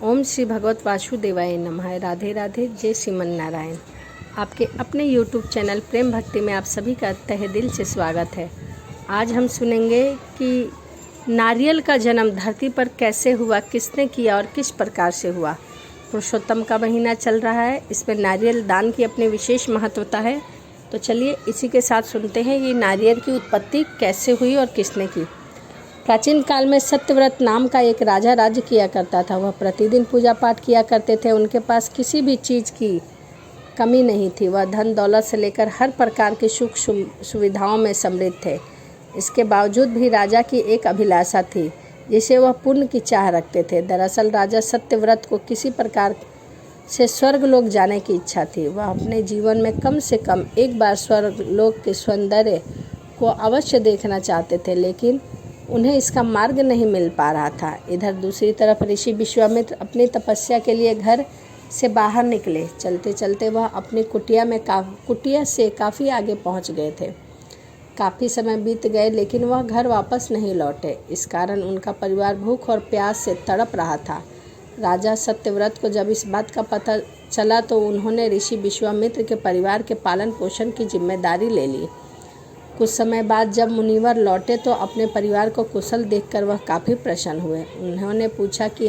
ओम श्री भगवत वासुदेवाय नमः। राधे राधे, जय श्रीमन नारायण। आपके अपने YouTube चैनल प्रेम भक्ति में आप सभी का तहे दिल से स्वागत है। आज हम सुनेंगे कि नारियल का जन्म धरती पर कैसे हुआ, किसने किया और किस प्रकार से हुआ। पुरुषोत्तम का महीना चल रहा है, इसमें नारियल दान की अपनी विशेष महत्वता है। तो चलिए इसी के साथ सुनते हैं ये नारियल की उत्पत्ति कैसे हुई और किसने की। प्राचीन काल में सत्यव्रत नाम का एक राजा राज्य किया करता था। वह प्रतिदिन पूजा पाठ किया करते थे। उनके पास किसी भी चीज़ की कमी नहीं थी। वह धन दौलत से लेकर हर प्रकार की सुख सुविधाओं में समृद्ध थे। इसके बावजूद भी राजा की एक अभिलाषा थी जिसे वह पुण्य की चाह रखते थे। दरअसल राजा सत्यव्रत को किसी प्रकार से स्वर्गलोक जाने की इच्छा थी। वह अपने जीवन में कम से कम एक बार स्वर्गलोक के सौंदर्य को अवश्य देखना चाहते थे, लेकिन उन्हें इसका मार्ग नहीं मिल पा रहा था। इधर दूसरी तरफ ऋषि विश्वामित्र अपनी तपस्या के लिए घर से बाहर निकले। चलते चलते वह अपनी कुटिया से काफ़ी आगे पहुंच गए थे। काफ़ी समय बीत गए लेकिन वह घर वापस नहीं लौटे। इस कारण उनका परिवार भूख और प्यास से तड़प रहा था। राजा सत्यव्रत को जब इस बात का पता चला तो उन्होंने ऋषि विश्वामित्र के परिवार के पालन पोषण की जिम्मेदारी ले ली। कुछ समय बाद जब मुनिवर लौटे तो अपने परिवार को कुशल देखकर वह काफ़ी प्रसन्न हुए। उन्होंने पूछा कि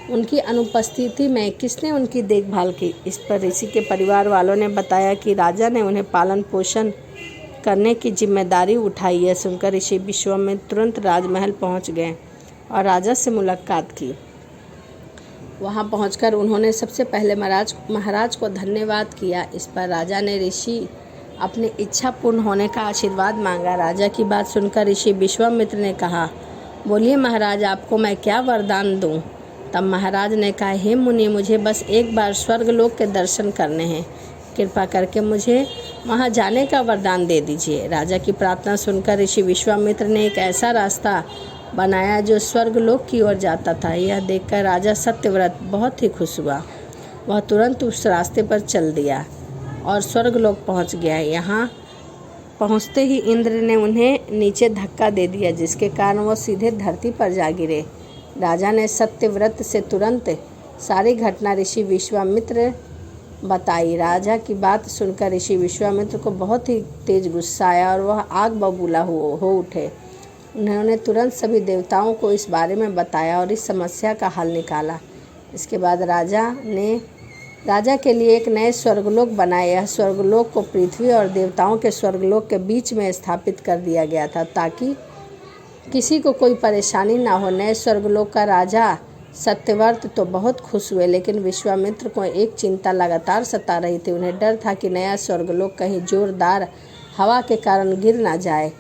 उनकी अनुपस्थिति में किसने उनकी देखभाल की। इस पर ऋषि के परिवार वालों ने बताया कि राजा ने उन्हें पालन पोषण करने की जिम्मेदारी उठाई है। सुनकर ऋषि विश्वामित्र तुरंत राजमहल पहुंच गए और राजा से मुलाकात की। वहां पहुंचकर उन्होंने सबसे पहले महाराज को धन्यवाद किया। इस पर राजा ने ऋषि अपनी इच्छा पूर्ण होने का आशीर्वाद मांगा। राजा की बात सुनकर ऋषि विश्वामित्र ने कहा, बोलिए महाराज, आपको मैं क्या वरदान दूं। तब महाराज ने कहा, हे मुनि, मुझे बस एक बार स्वर्गलोक के दर्शन करने हैं। कृपा करके मुझे वहां जाने का वरदान दे दीजिए। राजा की प्रार्थना सुनकर ऋषि विश्वामित्र ने एक ऐसा रास्ता बनाया जो स्वर्गलोक की ओर जाता था। यह देखकर राजा सत्यव्रत बहुत ही खुश हुआ। वह तुरंत उस रास्ते पर चल दिया और स्वर्गलोक पहुंच गया। यहाँ पहुंचते ही इंद्र ने उन्हें नीचे धक्का दे दिया, जिसके कारण वो सीधे धरती पर जा गिरे। राजा ने सत्यव्रत से तुरंत सारी घटना ऋषि विश्वामित्र बताई। राजा की बात सुनकर ऋषि विश्वामित्र को बहुत ही तेज गुस्सा आया और वह आग बबूला हो उठे। उन्होंने तुरंत सभी देवताओं को इस बारे में बताया और इस समस्या का हल निकाला। इसके बाद राजा के लिए एक नए स्वर्गलोक बनाए। यह स्वर्गलोक को पृथ्वी और देवताओं के स्वर्गलोक के बीच में स्थापित कर दिया गया था ताकि किसी को कोई परेशानी ना हो। नए स्वर्गलोक का राजा सत्यव्रत तो बहुत खुश हुए, लेकिन विश्वामित्र को एक चिंता लगातार सता रही थी। उन्हें डर था कि नया स्वर्गलोक कहीं जोरदार हवा के कारण गिर ना जाए।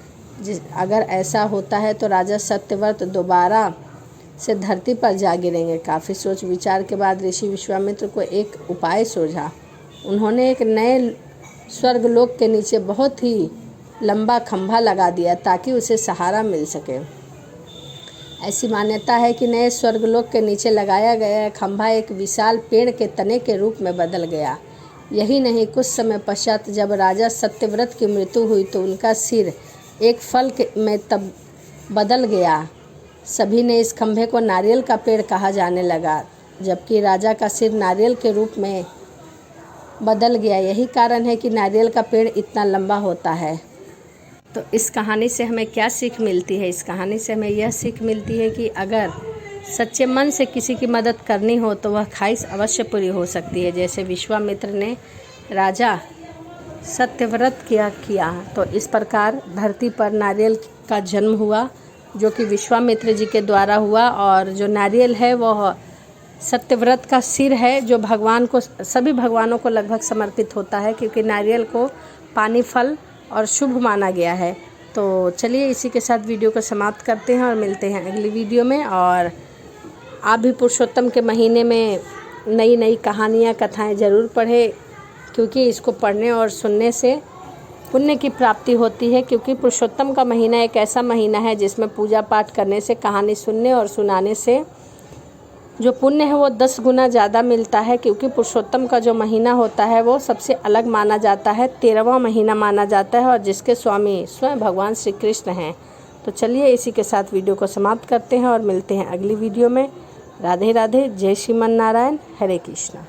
अगर ऐसा होता है तो राजा सत्यव्रत दोबारा से धरती पर जा गिरेंगे। काफ़ी सोच विचार के बाद ऋषि विश्वामित्र को एक उपाय सूझा। उन्होंने एक नए स्वर्गलोक के नीचे बहुत ही लंबा खंभा लगा दिया ताकि उसे सहारा मिल सके। ऐसी मान्यता है कि नए स्वर्गलोक के नीचे लगाया गया खंभा एक विशाल पेड़ के तने के रूप में बदल गया। यही नहीं, कुछ समय पश्चात जब राजा सत्यव्रत की मृत्यु हुई तो उनका सिर एक फल में तब बदल गया। सभी ने इस खंभे को नारियल का पेड़ कहा जाने लगा, जबकि राजा का सिर नारियल के रूप में बदल गया। यही कारण है कि नारियल का पेड़ इतना लंबा होता है। तो इस कहानी से हमें क्या सीख मिलती है? इस कहानी से हमें यह सीख मिलती है कि अगर सच्चे मन से किसी की मदद करनी हो तो वह ख्वाहिश अवश्य पूरी हो सकती है। जैसे विश्वामित्र ने राजा सत्यव्रत किया तो इस प्रकार धरती पर नारियल का जन्म हुआ, जो कि विश्वामित्र जी के द्वारा हुआ। और जो नारियल है वह सत्यव्रत का सिर है, जो भगवान को, सभी भगवानों को लगभग समर्पित होता है, क्योंकि नारियल को पानी, फल और शुभ माना गया है। तो चलिए इसी के साथ वीडियो को समाप्त करते हैं और मिलते हैं अगली वीडियो में। और आप भी पुरुषोत्तम के महीने में नई नई कहानियाँ, कथाएँ ज़रूर पढ़ें, क्योंकि इसको पढ़ने और सुनने से पुण्य की प्राप्ति होती है। क्योंकि पुरुषोत्तम का महीना एक ऐसा महीना है जिसमें पूजा पाठ करने से, कहानी सुनने और सुनाने से जो पुण्य है वो 10 गुना ज़्यादा मिलता है। क्योंकि पुरुषोत्तम का जो महीना होता है वो सबसे अलग माना जाता है, 13वां महीना माना जाता है, और जिसके स्वामी स्वयं भगवान श्री कृष्ण हैं। तो चलिए इसी के साथ वीडियो को समाप्त करते हैं और मिलते हैं अगली वीडियो में। राधे राधे, जय श्रीमन नारायण, हरे कृष्णा।